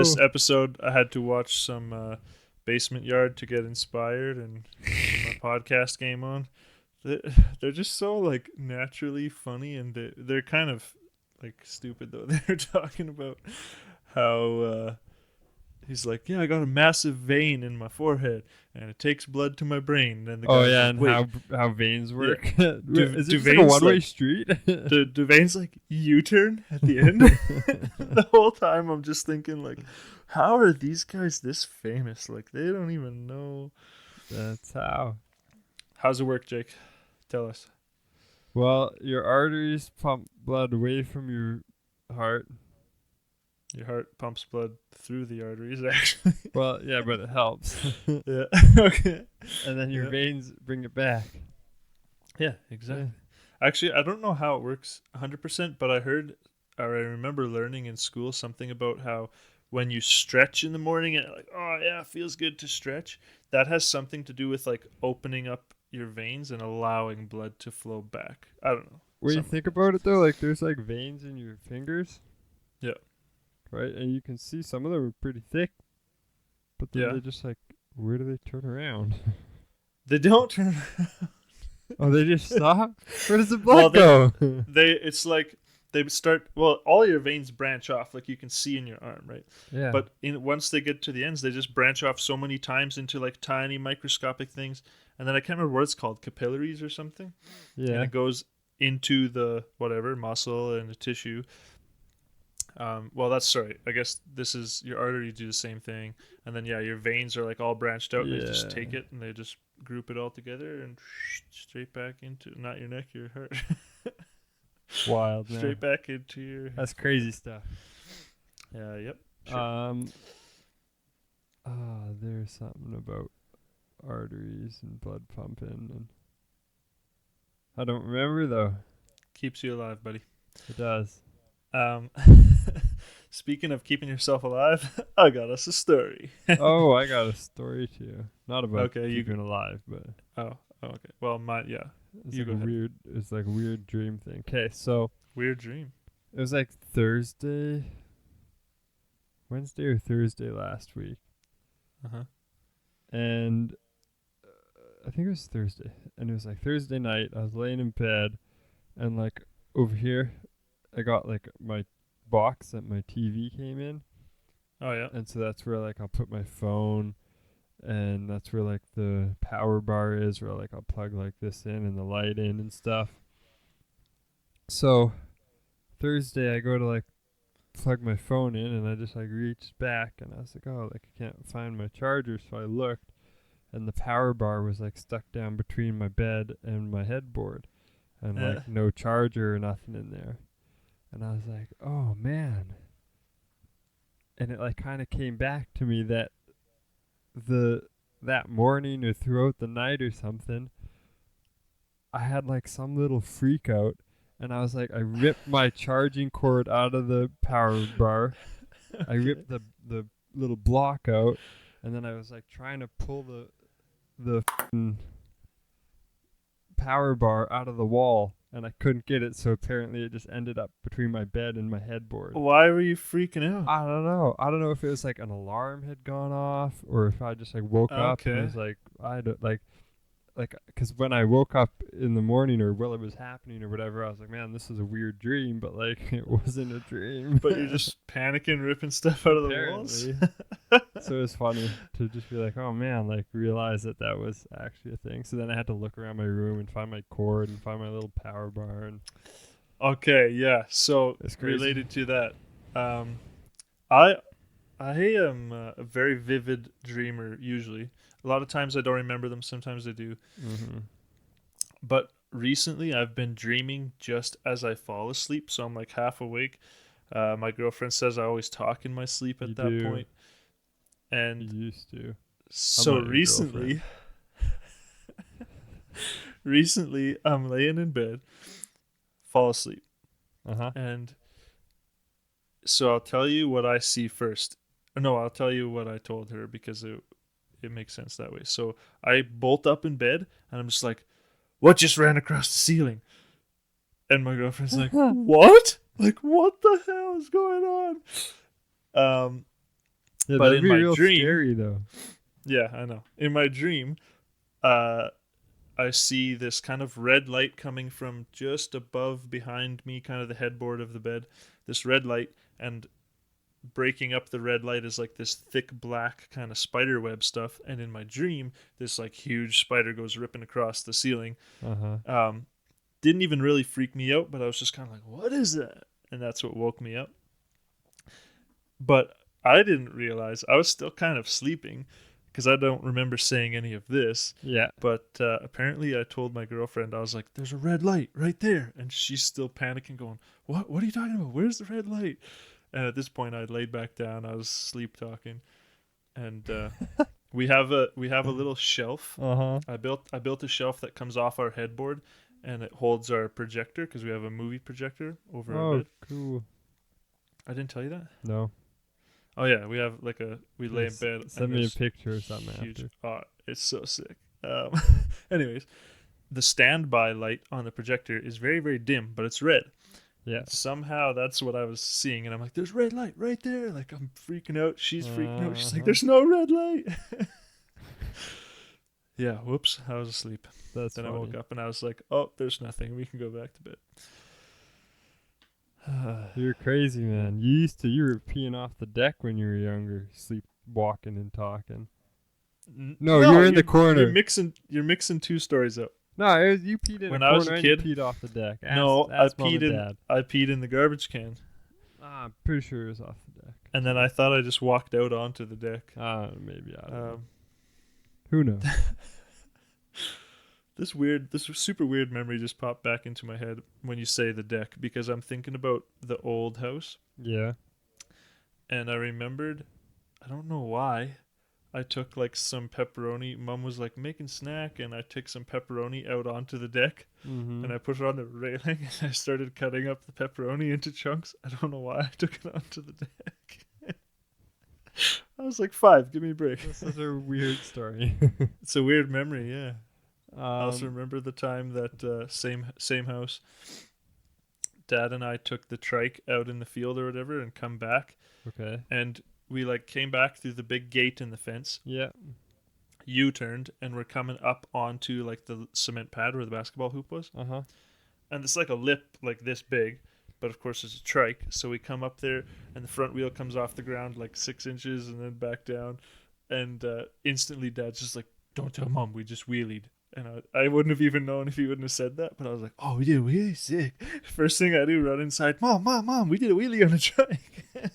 this episode, I had to watch some Basement Yard to get inspired and get my podcast game on. They're just so like naturally funny, and they're kind of like stupid though. They're talking about how he's like, yeah, I got a massive vein in my forehead, and it takes blood to my brain. And the Oh guy's yeah, like, and wait, how veins work. do, Is it do just like a veins one-way like street? do veins like U-turn at the end? The whole time I'm just thinking like, how are these guys this famous? Like they don't even know. That's how. How's it work, Jake? Tell us. Well, your arteries pump blood away from your heart. Your heart pumps blood through the arteries, actually. Well, yeah, but it helps. Yeah. Okay. And then your Yeah. veins bring it back. Yeah, exactly. Actually, I don't know how it works 100%, but I heard, or I remember learning in school something about how when you stretch in the morning and like, oh yeah, it feels good to stretch, that has something to do with like opening up your veins and allowing blood to flow back. I don't know. When you Something think like about it, though, like there's like veins in your fingers. Yeah. Right, and you can see some of them are pretty thick, but then Yeah. they just like, where do they turn around? They don't turn. Oh, they just stop. Where does the Well, blood go? It's like they start. Well, all your veins branch off, like you can see in your arm, right? Yeah, But once they get to the ends, they just branch off so many times into like tiny microscopic things, and then I can't remember what it's called, capillaries or something. And yeah, it goes into the whatever muscle and the tissue. Well, that's sorry. I guess this is your arteries do the same thing, and then yeah, your veins are like all branched out. And they just take Yeah. it and they just group it all together and straight back into not your neck, your heart, wild, man. straight back into your. That's crazy stuff. Yeah. Yep. Sure. There's something about arteries and blood pumping, and I don't remember though. Keeps you alive, buddy. It does. Speaking of keeping yourself alive, I got us a story. Oh, I got a story too. Not about Okay, you keeping alive, but Oh, okay. Well, yeah. it's You like go a ahead. weird. It's like a weird dream thing. Okay, so Weird dream. it was like Wednesday or Thursday last week, Uh-huh. and I think it was Thursday, and it was like Thursday night. I was laying in bed, and like over here, I got like my box that my TV came in, Oh, yeah. and so that's where like I'll put my phone, and that's where like the power bar is, where like I'll plug like this in and the light in and stuff. So Thursday I go to like plug my phone in, and I just like reached back, and I was like, oh, like I can't find my charger, so I looked, and the power bar was like stuck down between my bed and my headboard, and like no charger or nothing in there. And I was like, oh man. And it like kind of came back to me that that morning or throughout the night or something, I had like some little freak out, and I was like, I ripped my charging cord out of the power bar. I ripped the little block out, and then I was like trying to pull the f***ing power bar out of the wall, and I couldn't get it, so apparently it just ended up between my bed and my headboard. Why were you freaking out? I don't know. I don't know if it was like an alarm had gone off, or if I just like woke up and Okay. was like, I don't like, because when I woke up in the morning or while it was happening or whatever, I was like, man, this is a weird dream, but like it wasn't a dream. But you're just panicking, ripping stuff out of the walls? Apparently. So it was funny to just be like, oh man, like realize that was actually a thing. So then I had to look around my room and find my cord and find my little power bar. And Okay, yeah. So It's crazy. related to that, I am a very vivid dreamer usually. A lot of times I don't remember them. Sometimes I do. mm-hmm. But recently I've been dreaming just as I fall asleep, so I'm like half awake. My girlfriend says I always talk in my sleep at You that do. point. And You used to. so not your recently, recently I'm laying in bed, fall asleep. Uh-huh. And so I'll tell you what I see first. No, I'll tell you what I told her because it makes sense that way. So I bolt up in bed and I'm just like, what just ran across the ceiling? And my girlfriend's like, what? Like, what the hell is going on? Yeah, But that'd in be my real dream, scary though. yeah, I know. In my dream, uh, I see this kind of red light coming from just above behind me, kind of the headboard of the bed. This red light, and breaking up the red light is like this thick black kind of spider web stuff. And in my dream, this like huge spider goes ripping across the ceiling. Uh huh. Didn't even really freak me out, but I was just kind of like, what is that? And that's what woke me up. But I didn't realize I was still kind of sleeping because I don't remember saying any of this. Yeah. But apparently, I told my girlfriend, I was like, there's a red light right there. And she's still panicking, going, What? What are you talking about? Where's the red light? And at this point, I'd laid back down. I was sleep talking. And we have a little shelf. Uh huh. I built a shelf that comes off our headboard, and it holds our projector because we have a movie projector over our Oh, bed. cool. I didn't tell you that. No. Oh yeah, we lay in bed and Send me a there's picture or something huge. after. Oh, it's so sick. Um, anyways, the standby light on the projector is very very dim, but it's red. Yeah. Somehow that's what I was seeing, and I'm like, "There's red light right there!" Like I'm freaking out. She's freaking out. She's like, Uh-huh. "There's no red light." Yeah. Whoops. I was asleep. That's Then funny. I woke up and I was like, "Oh, there's nothing. We can go back to bed." You're crazy, man. You were peeing off the deck when you were younger, sleepwalking and talking. No, you're in the corner. You're mixing two stories up. No, you peed in When a I corner was a and kid- you peed off the deck. No, ask mom and dad. I peed in the garbage can, I'm pretty sure it was off the deck. and then I thought I just walked out onto the deck. Maybe, I don't know. Um, Who knows? this super weird memory just popped back into my head when you say the deck, because I'm thinking about the old house, Yeah. and I remembered, I don't know why, I took like some pepperoni. Mom was like making snack, and I took some pepperoni out onto the deck, Mm-hmm. and I put it on the railing, and I started cutting up the pepperoni into chunks. I don't know why I took it onto the deck. I was like 5. Give me a break. That's such a weird story. It's a weird memory, yeah. I also Um, remember the time that same house, Dad and I took the trike out in the field or whatever and come back, okay. and we like came back through the big gate in the fence, Yeah. U-turned, and we're coming up onto like the cement pad where the basketball hoop was, Uh-huh. and it's like a lip like this big, but of course it's a trike. So we come up there, and the front wheel comes off the ground like 6 inches and then back down, and instantly Dad's just like, "Don't tell Mom, we just wheelied." And I wouldn't have even known if he wouldn't have said that, but I was like, "Oh, we did a wheelie, sick!" First thing I do, run inside, Mom, we did a wheelie on a trike.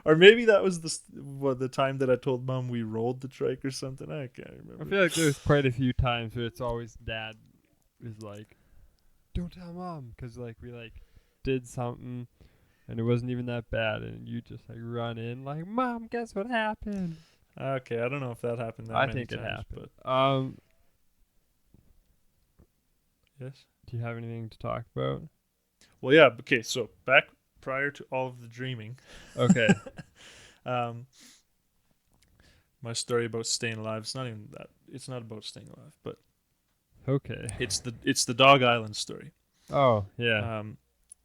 Or maybe that was the time that I told Mom we rolled the trike or something. I can't remember. I feel like there's quite a few times where it's always Dad is like, "Don't tell Mom," because like we like did something and it wasn't even that bad, and you just like run in like, "Mom, guess what happened?" Okay, I don't know if that happened that I many think it times, happened. but yes. Do you have anything to talk about? Well, yeah. Okay, so back prior to all of the dreaming, Okay. My story about staying alive. It's not even that. It's not about staying alive, but Okay. it's the Dog Island story. Oh, yeah.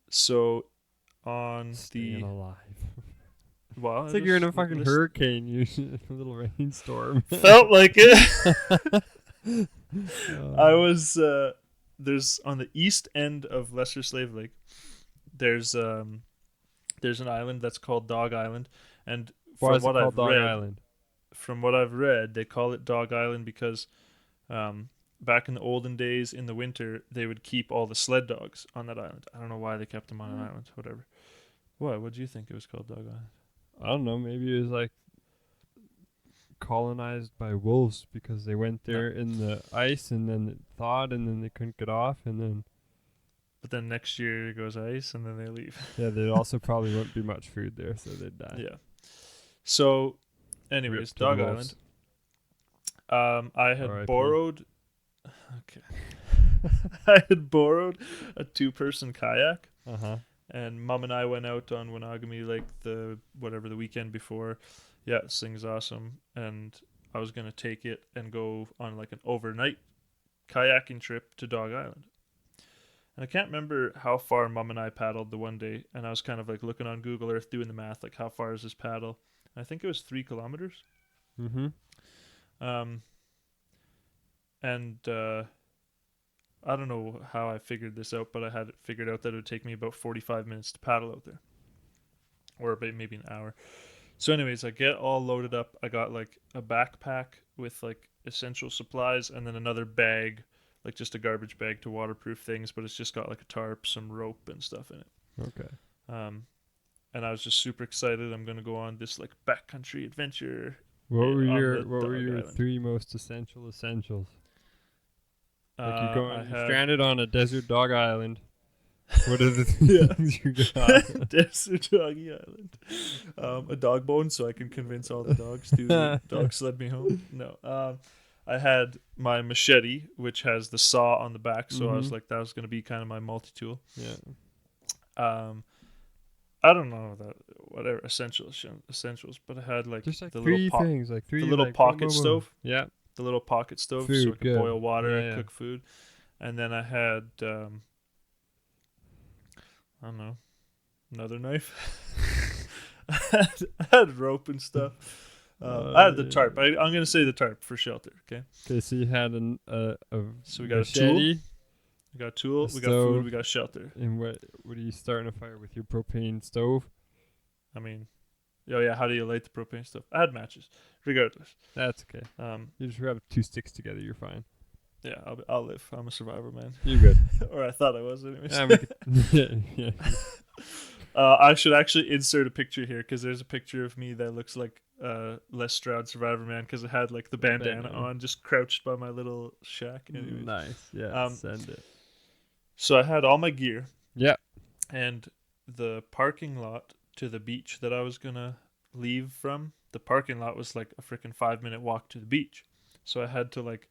So on Staying the alive. well, It's like you're in a just fucking listen- hurricane. You're in a little rainstorm. Felt like it. I Oh. was there's on the east end of Lesser Slave Lake. There's an island that's called Dog Island, and Why from is it what called I've Dog read, Island? they call it Dog Island because back in the olden days in the winter they would keep all the sled dogs on that island. I don't know why they kept them on an island. Whatever. What do you think it was called, Dog Island? I don't know. Maybe it was like colonized by wolves because they went there in the ice and then it thawed and then they couldn't get off and then But then next year it goes ice and then they leave. yeah, there also probably wouldn't be much food there, so they'd die. Yeah. So, anyways, Rip to the Dog wolves. Island. I had R.I.P. borrowed. Okay. I had borrowed a 2-person kayak, Uh-huh. and Mom and I went out on Wanagami Lake the weekend before. Yeah, this thing's awesome, and I was gonna take it and go on like an overnight kayaking trip to Dog Island. And I can't remember how far Mom and I paddled the one day, and I was kind of like looking on Google Earth doing the math, like how far is this paddle? And I think it was 3 kilometers. Mm-hmm. Um, and I don't know how I figured this out, but I had it figured out that it would take me about 45 minutes to paddle out there, or maybe an hour. So, anyways, I get all loaded up. I got like a backpack with like essential supplies, and then another bag, like just a garbage bag to waterproof things, but it's just got like a tarp, some rope, and stuff in it. Okay. Um, and I was just super excited. I'm gonna go on this like backcountry adventure on the What were dog your island. 3 most essentials? Like I you're had stranded on a desert dog island. What are the yeah, things you got? desert doggy island. A dog bone so I can convince all the dogs to dog sled me home. No, I had my machete, which has the saw on the back, so I Mm-hmm. was like, that was gonna be kind of my multi tool. Yeah. Um, I don't know that whatever essentials, but I had like Just like the little three pot, things, like the three, little like boom, pocket boom, boom. stove, Yeah. the little pocket stove, so I Food, could good. boil water, Yeah, cook food, and then I had I don't know, another knife. I had rope and stuff. I had the tarp. yeah. I'm gonna say the tarp for shelter. Okay. Okay, so you had a So we got a tool. machete, We got a a tool. We got food. stove, We got shelter. and what are you starting a fire with? Your propane stove? I mean, oh yeah. How do you light the propane stuff? I had matches. Regardless. That's okay. You just rub 2 sticks together, you're fine. Yeah. I'll live. I'm a survivor, man. You're good. Or I thought I was, anyways. Yeah, we could, yeah. I should actually insert a picture here because there's a picture of me that looks like Les Stroud Survivor Man because I had like the bandana on, just crouched by my little shack. Anyways, Nice. Yeah, um, send it. so I had all my gear Yeah. and the parking lot to the beach that I was gonna leave from. The parking lot was like a freaking 5 minute walk to the beach, so I had to like,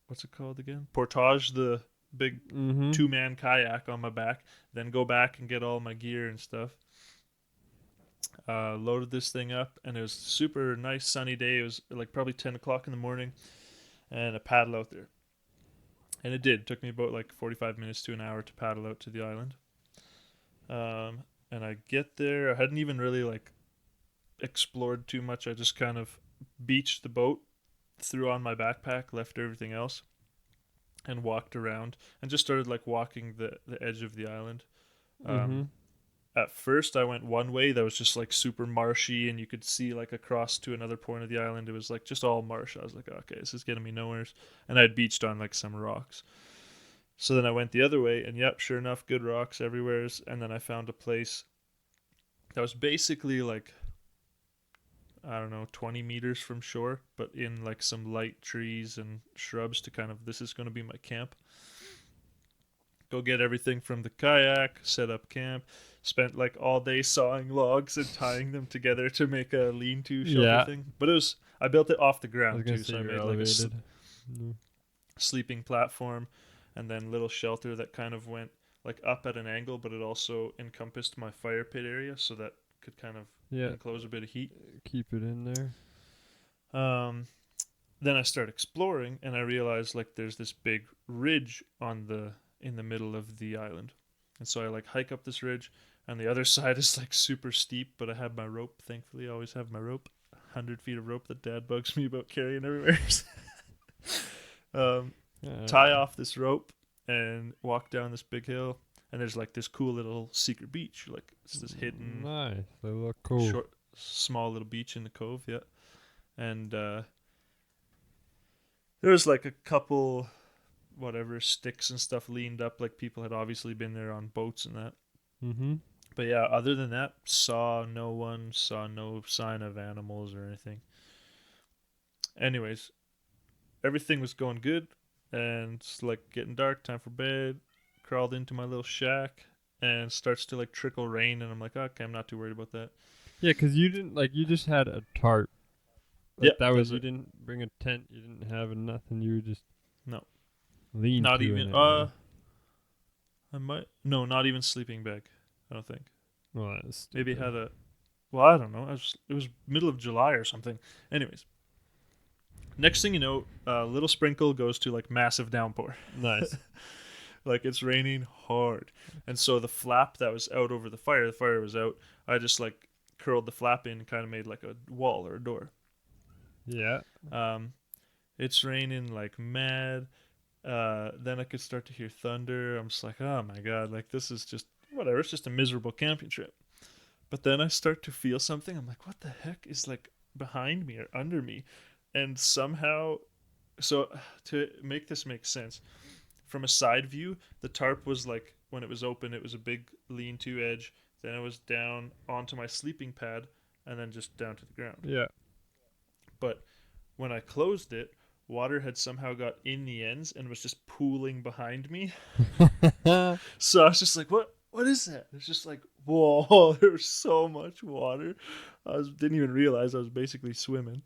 what's it called again? Portage the big Mm-hmm. 2-man kayak on my back, then go back and get all my gear and stuff. Loaded this thing up, and it was super nice sunny day. It was like probably 10 o'clock in the morning, and a paddle out there. And it took me about like 45 minutes to an hour to paddle out to the island. And I get there. I hadn't even really like explored too much. I just kind of beached the boat, threw on my backpack, left everything else, and walked around and just started like walking the edge of the island. Mm-hmm. At first I went one way that was just like super marshy and you could see like across to another point of the island it was like just all marsh. I was like, okay, this is getting me nowhere. And I'd beached on like some rocks. So then I went the other way and yep, sure enough, good rocks everywhere. And then I found a place that was basically like, I don't know, 20 meters from shore, but in like some light trees and shrubs to kind of, this is going to be my camp. Go get everything from the kayak, set up camp, spent like all day sawing logs and tying them together to make a lean-to shelter Yeah. thing. But I built it off the I was ground gonna too, say so I you're made like elevated. No. sleeping platform and then little shelter that kind of went like up at an angle, but it also encompassed my fire pit area, so that could kind of Yeah. enclose a bit of heat. Keep it in there. Then I start exploring, and I realize like there's this big ridge in the middle of the island, and so I like hike up this ridge, and the other side is like super steep. But I have my rope. Thankfully, I always have my rope. 100 feet of rope that Dad bugs me about carrying everywhere. Tie off this rope and walk down this big hill, and there's like this cool little secret beach. Like it's this hidden, Nice. They look cool. short, small little beach in the cove. Yeah, and there was like a couple whatever sticks and stuff leaned up, like people had obviously been there on boats and that. Mm-hmm. But yeah, other than that, saw no sign of animals or anything. Anyways, everything was going good, and it's like getting dark, time for bed. Crawled into my little shack, and starts to like trickle rain, and I'm like, okay, I'm not too worried about that. Yeah, because you didn't you just had a tarp. Like, Yeah, that was that's you it. didn't bring a tent. You didn't have nothing. You were just No, lean not to even. in it. I might no, not even sleeping bag. I don't think. Well, that's Maybe stupid. had a. Well, I don't know. It was middle of July or something. Anyways, next thing you know, little sprinkle goes to like massive downpour. Nice. Like it's raining hard. And so the flap that was out over the fire was out. I just like curled the flap in and kind of made like a wall or a door. Yeah. Um, it's raining like mad. Then I could start to hear thunder. I'm just like, oh my god, like this is just whatever. It's just a miserable camping trip. But then I start to feel something. I'm like, what the heck is like behind me or under me? And somehow, so to make this make sense, from a side view, the tarp was like when it was open, it was a big lean-to edge. Then it was down onto my sleeping pad, and then just down to the ground. Yeah. But when I closed it, water had somehow got in the ends and was just pooling behind me. So I was just like, "What? What is that?" It's just like, whoa! There was so much water. Didn't even realize I was basically swimming.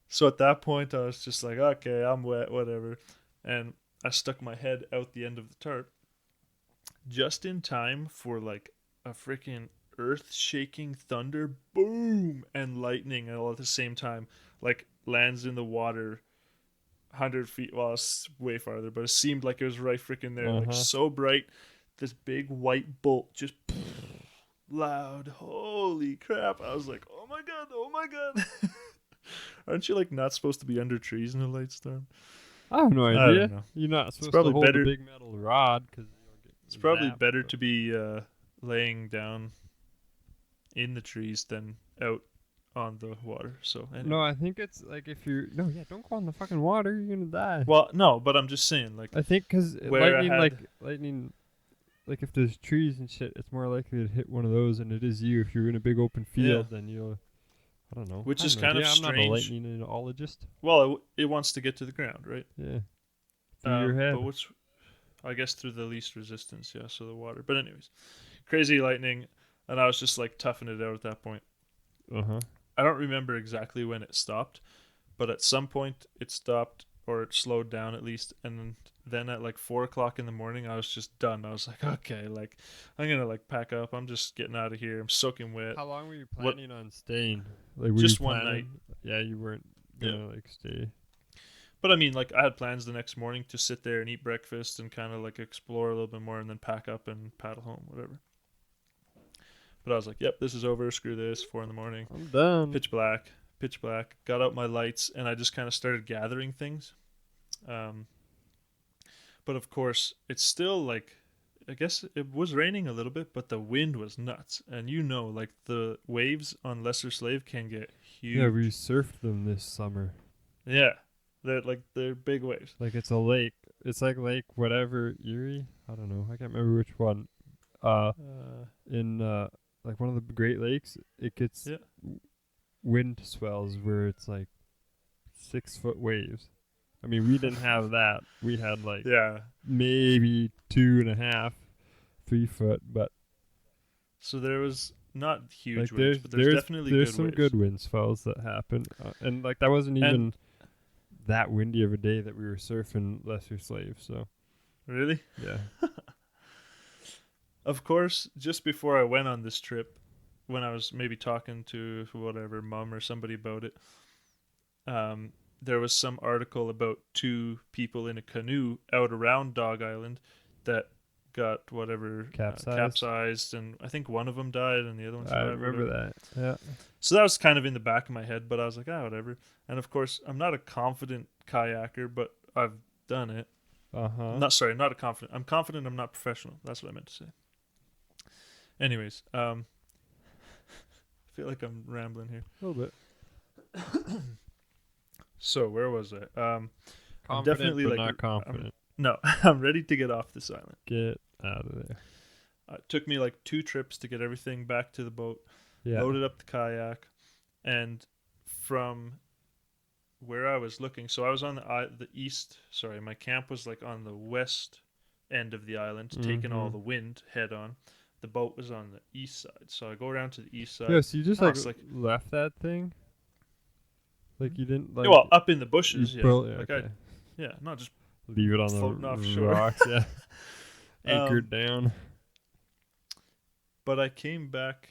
So at that point, I was just like, "Okay, I'm wet, whatever," and I stuck my head out the end of the tarp just in time for like a freaking earth-shaking thunder, boom, and lightning all at the same time. Like lands in the water 100 feet. Well, it's way farther, but it seemed like it was right freaking there. Like Uh-huh. so bright. This big white bolt just loud. Holy crap. I was like, oh my god, oh my god. Aren't you like not supposed to be under trees in a light storm? I have no I don't idea. know. You're not It's supposed to probably hold a better. big metal rod because you'll It's get probably zapped. better But to be laying down in the trees than out on the water. So anyway. no, I think it's like if you're no, yeah, don't go in the fucking water. You're gonna die. Well, no, but I'm just saying, like I think because where I had lightning, like if there's trees and shit, it's more likely to hit one of those than it is you. If you're in a big open field, then you'll. I don't know. Which I is have no kind of idea. I'm not a strange. lightningologist. Well, it wants to get to the ground, right? Yeah. Through your head. But which, I guess, through the least resistance, yeah. So the water. But anyways, crazy lightning, and I was just like toughing it out at that point. Uh-huh. I don't remember exactly when it stopped, but at some point it stopped or it slowed down at least, and then at like 4 o'clock in the morning, I was just done. I was like, okay, like I'm gonna like pack up. I'm just getting out of here. I'm soaking wet. How long were you What? planning on staying? Like, were Just you one planning? Yeah, you weren't Yeah. gonna like stay. But I mean, like I had plans the next morning to sit there and eat breakfast and kind of like explore a little bit more, and then pack up and paddle home, whatever. But I was like, yep, this is over. Screw this. 4 in the morning. I'm done. Pitch black. Pitch black. Got out my lights and I just kind of started gathering things. Um, but of course, it's still like, I guess it was raining a little bit, but the wind was nuts. And you know, like the waves on Lesser Slave can get huge. Yeah, we surfed them this summer. Yeah. They're big waves. Like it's a lake. It's like Lake whatever Erie. I don't know. I can't remember which one. Uh, In like one of the Great Lakes, it gets Yeah. wind swells where it's like 6-foot waves. I mean, we didn't have that. We had like yeah. maybe 2.5, 3 foot, but So there was not huge like waves, but there's definitely there's good some waves. good wind swells that happen, and like that wasn't And- even that windy of a day that we were surfing Lesser Slave. So Really? yeah, Of course, just before I went on this trip, when I was maybe talking to whatever mom or somebody about it, there was some article about two people in a canoe out around Dog Island that got whatever capsized, and I think one of them died and the other one I survived. remember whatever. that. Yeah, So that was kind of in the back of my head, but I was like, whatever. And of course, I'm not a confident kayaker, but I've done it. Not a confident. I'm confident. I'm not professional. That's what I meant to say. Anyways, I feel like I'm rambling here. a little bit. So where was I? I'm Confident, definitely but like not confident. no, I'm ready to get off this island. Get out of there. It took me like 2 trips to get everything back to the boat. Yeah. Loaded up the kayak, and from where I was looking, so I was on the east. Sorry, my camp was like on the west end of the island, taking all Mhm. the wind head on. The boat was on the east side, so I go around to the east side. Yeah, so you just Oh, like it's like- left that thing. Like you didn't like. well, up in the you bushes, yeah. built- yeah, Like okay. not just Leave it on floating the offshore. rocks. Yeah. Anchored down. But I came back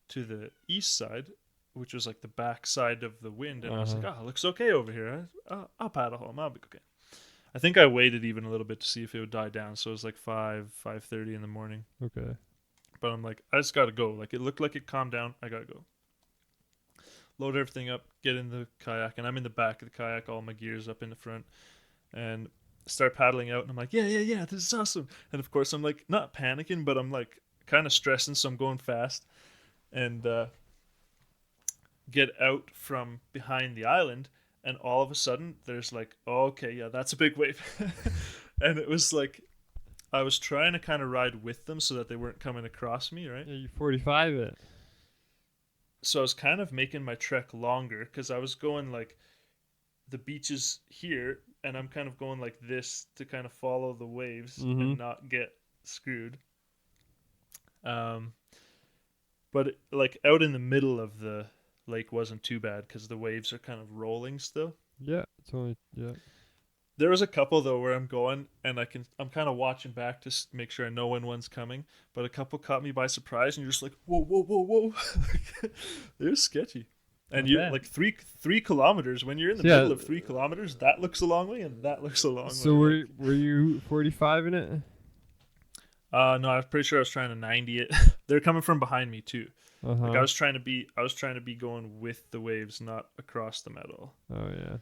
to the east side, which was like the back side of the wind, and I was like, it looks okay over here. I'll paddle home. I'll be okay. I think I waited even a little bit to see if it would die down. So it was like 5:30 in the morning. Okay. But I'm like, I just gotta go. Like it looked like it calmed down. I gotta go. Load everything up, get in the kayak, and I'm in the back of the kayak, all my gear's up in the front, and start paddling out. And I'm like, yeah, this is awesome. And of course, I'm like not panicking, but I'm like kind of stressing, so I'm going fast, and get out from behind the island, and all of a sudden, there's like, oh, okay, yeah, that's a big wave, and it was like I was trying to kind of ride with them so that they weren't coming across me, right? Yeah, you 45 it. So I was kind of making my trek longer because I was going like the beaches here, and I'm kind of going like this to kind of follow the waves Mm-hmm. and not get screwed. Um, but like out in the middle of the lake wasn't too bad because the waves are kind of rolling still. Yeah, it's only There was a couple though where I'm going and I'm kind of watching back to make sure I know when one's coming, but a couple caught me by surprise and you're just like whoa. They're sketchy. And not you bad. like 3 kilometers when you're in the Yeah. middle of 3 kilometers, that looks a long way and that looks a long So way. were you 45 in it? No, I'm pretty sure I was trying to 90 it. They're coming from behind me too. Uh-huh. Like I was trying to be going with the waves, not across them at all. Oh yeah.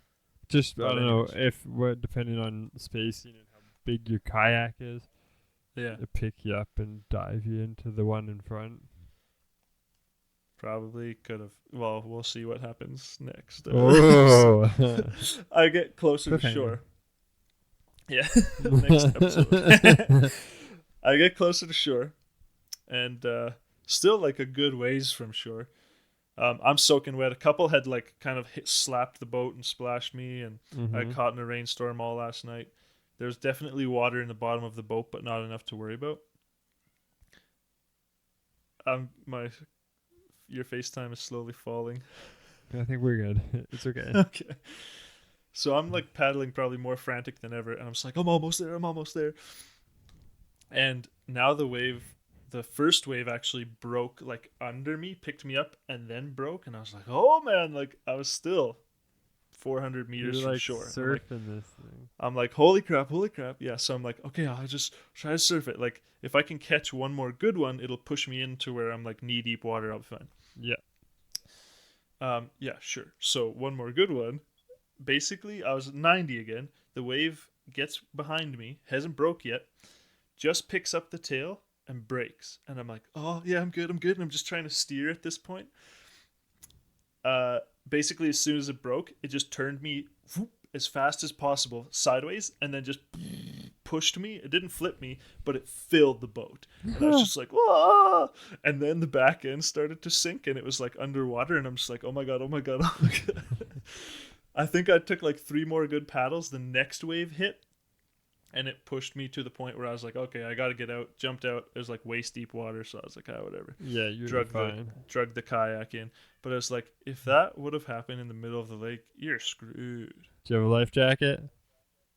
Just But I don't know anyways. if what depending on spacing and how big your kayak is, Yeah, to pick you up and dive you into the one in front. probably could have. Well, we'll see what happens next. Oh. I get closer to Cliffhanger. shore. Yeah, next episode. I get closer to shore, and still like a good ways from shore. I'm soaking wet. A couple had like kind of slapped the boat and splashed me, and I Mhm. caught in a rainstorm all last night. There's definitely water in the bottom of the boat, but not enough to worry about. My your FaceTime is slowly falling. I think we're good. It's okay. Okay. So I'm like paddling probably more frantic than ever, and I'm just like, I'm almost there. And now the first wave actually broke like under me, picked me up, and then broke, and I was like, oh man, like I was still 400 meters You're from like shore. surfing this thing. I'm like, holy crap. Yeah, so I'm like, okay, I'll just try to surf it. Like, if I can catch one more good one, it'll push me into where I'm like knee deep water. I'll be fine. Yeah. Yeah, sure. So one more good one. Basically, I was at 90 again. The wave gets behind me, hasn't broke yet, just picks up the tail and breaks. And I'm like, oh, yeah, I'm good. And I'm just trying to steer at this point. Basically, as soon as it broke, it just turned me whoop, as fast as possible sideways and then just pushed me. It didn't flip me, but it filled the boat. And I was just like, whoa! And then the back end started to sink and it was like underwater. And I'm just like, oh my God. I think I took like 3 more good paddles. The next wave hit and it pushed me to the point where I was like, okay, I got to get out. Jumped out. It was like waist deep water. So I was like, ah, whatever. Yeah, you're Drug fine. the kayak in. But I was like, if that would have happened in the middle of the lake, you're screwed. Do you have a life jacket?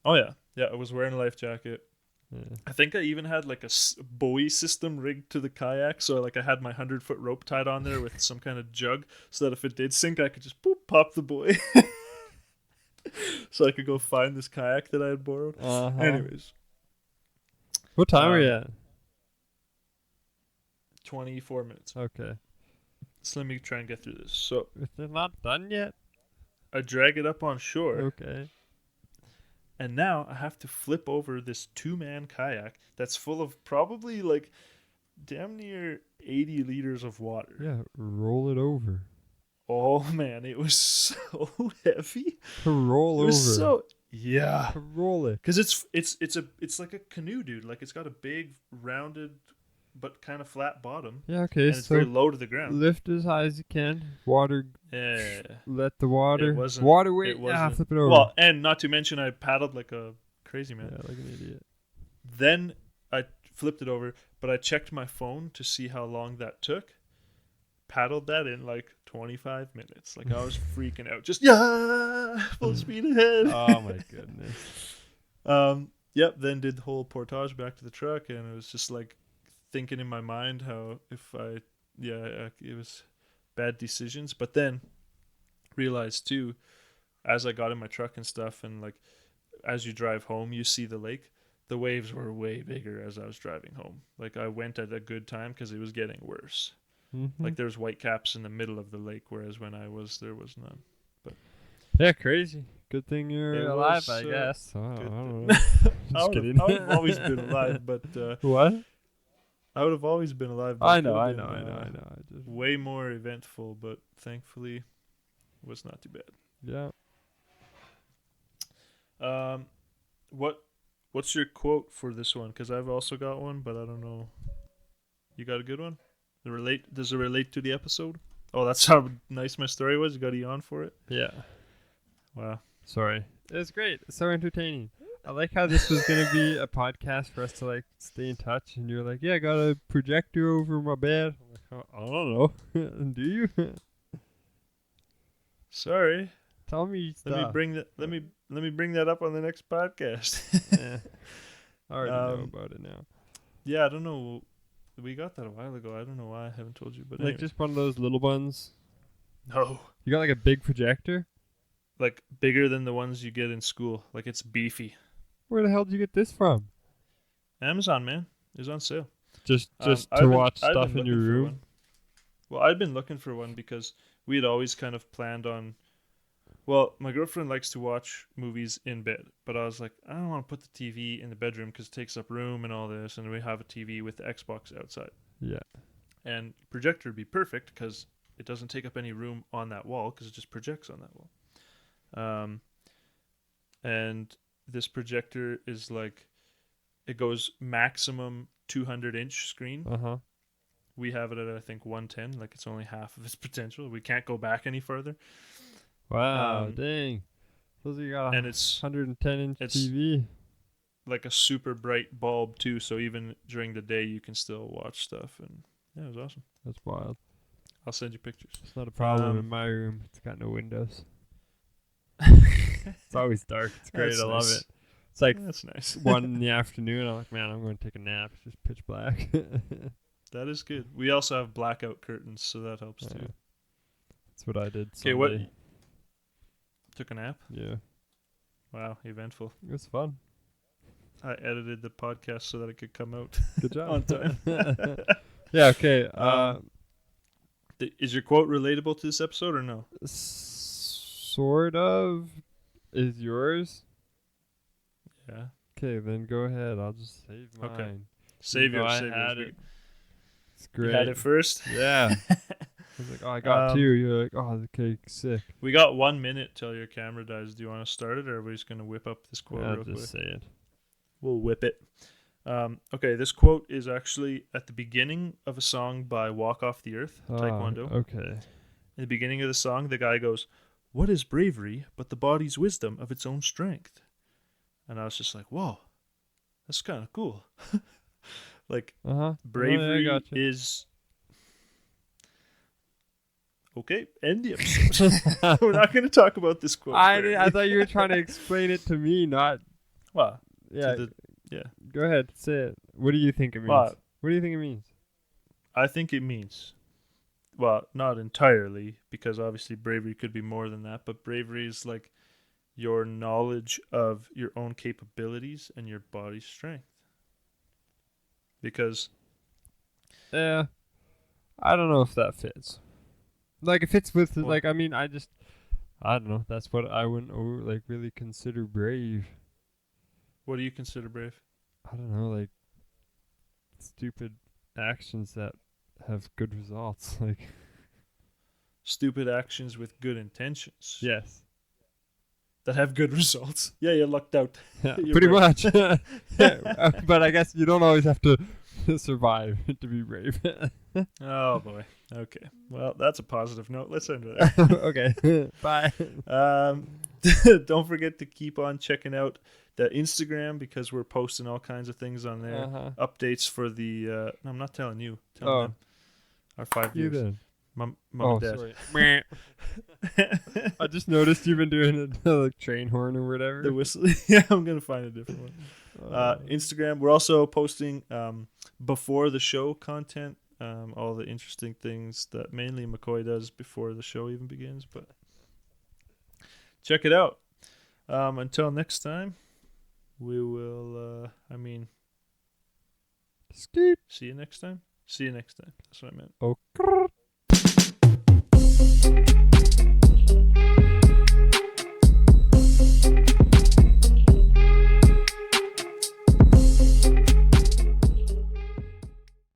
Oh yeah. I was wearing a life jacket. Yeah. I think I even had like a buoy system rigged to the kayak, so like I had my 100-foot rope tied on there with some kind of jug, so that if it did sink, I could just boop, pop the buoy, so I could go find this kayak that I had borrowed. Uh-huh. Anyways, What time are you at? 24 minutes. Okay. So let me try and get through this. So It's not done yet? I drag it up on shore. Okay. And now I have to flip over this 2-man kayak that's full of probably like damn near 80 liters of water. Yeah, roll it over. Oh man, it was so heavy. Roll It over. was so yeah. Roll it. Cuz it's like a canoe, dude. Like it's got a big rounded but kind of flat bottom Yeah, okay, and it's so very low to the ground. lift as high as you can. Water, Yeah. let the water. It wasn't- Water weight. it Yeah, wasn't- flip it over. Well, and not to mention I paddled like a crazy man. Yeah, like an idiot. Then I flipped it over, but I checked my phone to see how long that took. Paddled that in like 25 minutes. Like I was freaking out. Just full speed ahead. Oh my goodness. Yep, then did the whole portage back to the truck and it was just like thinking in my mind how if I it was bad decisions, but then realized too as I got in my truck and stuff and like as you drive home, you see the lake. The waves were way bigger as I was driving home. Like I went at a good time because it was getting worse. Mm-hmm. Like there's white caps in the middle of the lake, whereas when I was there was none. Yeah, crazy. Good thing you're It alive, was I guess. I good. don't know. Just kidding. I would have always been alive, but What? I would have always been alive. But I it know. could I have know. been, I know. I know. I just, way more eventful, but thankfully, it was not too bad. yeah. What's your quote for this one? Because I've also got one, but I don't know. You got a good one? Does it relate to the episode? Oh, that's how nice my story was. You got a yawn for it? Yeah. Wow. Sorry. It was great. It's so entertaining. I like how this was gonna be a podcast for us to like stay in touch, and you're like, "Yeah, I got a projector over my bed." I'm like, "Oh, I don't know. Do you?" Sorry. Tell me stuff. Let me bring that up on the next podcast. Yeah. I already know about it now. Yeah, I don't know. We got that a while ago. I don't know why I haven't told you, but Like anyway. just one of those little ones. No. You got like a big projector? Like bigger than the ones you get in school. Like it's beefy. Where the hell did you get this from? Amazon, man, is on sale. Just I've watch I've stuff been in your looking for room? one. Well, I'd been looking for one because we had always kind of planned on. Well, my girlfriend likes to watch movies in bed, but I was like, I don't want to put the TV in the bedroom because it takes up room and all this, and we have a TV with the Xbox outside. Yeah. And projector would be perfect because it doesn't take up any room on that wall because it just projects on that wall. And this projector is like, it goes maximum 200-inch screen. Uh-huh. We have it at, I think, 110. Like, it's only half of its potential. We can't go back any further. Wow, dang. Those are got a And it's 110-inch TV. like a super bright bulb, too. So even during the day, you can still watch stuff. And yeah, it was awesome. That's wild. I'll send you pictures. It's not a problem in my room. It's got no windows. It's always dark. It's great. That's I love nice. it. It's like That's nice. 1 in the afternoon. I'm like, man, I'm going to take a nap. It's just pitch black. That is good. We also have blackout curtains, so that helps too. That's what I did. Okay, what? Took a nap? Yeah. Wow, eventful. It was fun. I edited the podcast so that it could come out Good job. on time. Yeah, okay. Is your quote relatable to this episode or no? Sort of. Is yours? Yeah. Okay, then go ahead. I'll just save mine. Okay. Save yours. I Save had yours. it. It's great. You had it first? Yeah. I was like, oh, I got two. You're like, oh, the cake's sick. We got 1 minute till your camera dies. Do you want to start it, or are we just going to whip up this quote I'll real quick? just say it. We'll whip it. Okay, this quote is actually at the beginning of a song by Walk Off the Earth, Taekwondo. Okay. In the beginning of the song, the guy goes, "What is bravery but the body's wisdom of its own strength?" And I was just like, whoa, that's kind of cool. Like, bravery is... Okay, end the episode. We're not going to talk about this quote. I thought you were trying to explain it to me, not... Well, yeah. Yeah. Go ahead, say it. What do you think it means? Well, what do you think it means? I think it means... Well, not entirely, because obviously bravery could be more than that, but bravery is like your knowledge of your own capabilities and your body's strength. Because... Yeah. I don't know if that fits. Like, it fits with, Well, like, I mean, I don't know. That's what I wouldn't, like, really consider brave. what do you consider brave? I don't know, like, stupid actions that have good results. Like, Stupid actions with good intentions. yes. That have good results. Yeah, you lucked out. Yeah, You're pretty brave. much. Yeah, but I guess you don't always have to survive to be brave. Oh, boy. Okay. Well, that's a positive note. Let's end it there. Okay. Bye. Don't forget to keep on checking out the Instagram because we're posting all kinds of things on there. Updates for the... no, I'm not telling you. Tell them. Our 5 You years. then. Mom and Dad. Sorry. I just noticed you've been doing the like, train horn or whatever. The whistle. Yeah, I'm going to find a different one. Instagram. We're also posting before the show content. All the interesting things that mainly McKoy does before the show even begins. But check it out. Until next time, we will. I mean, Skeet. see you next time. See you next time. That's what I meant. Okay.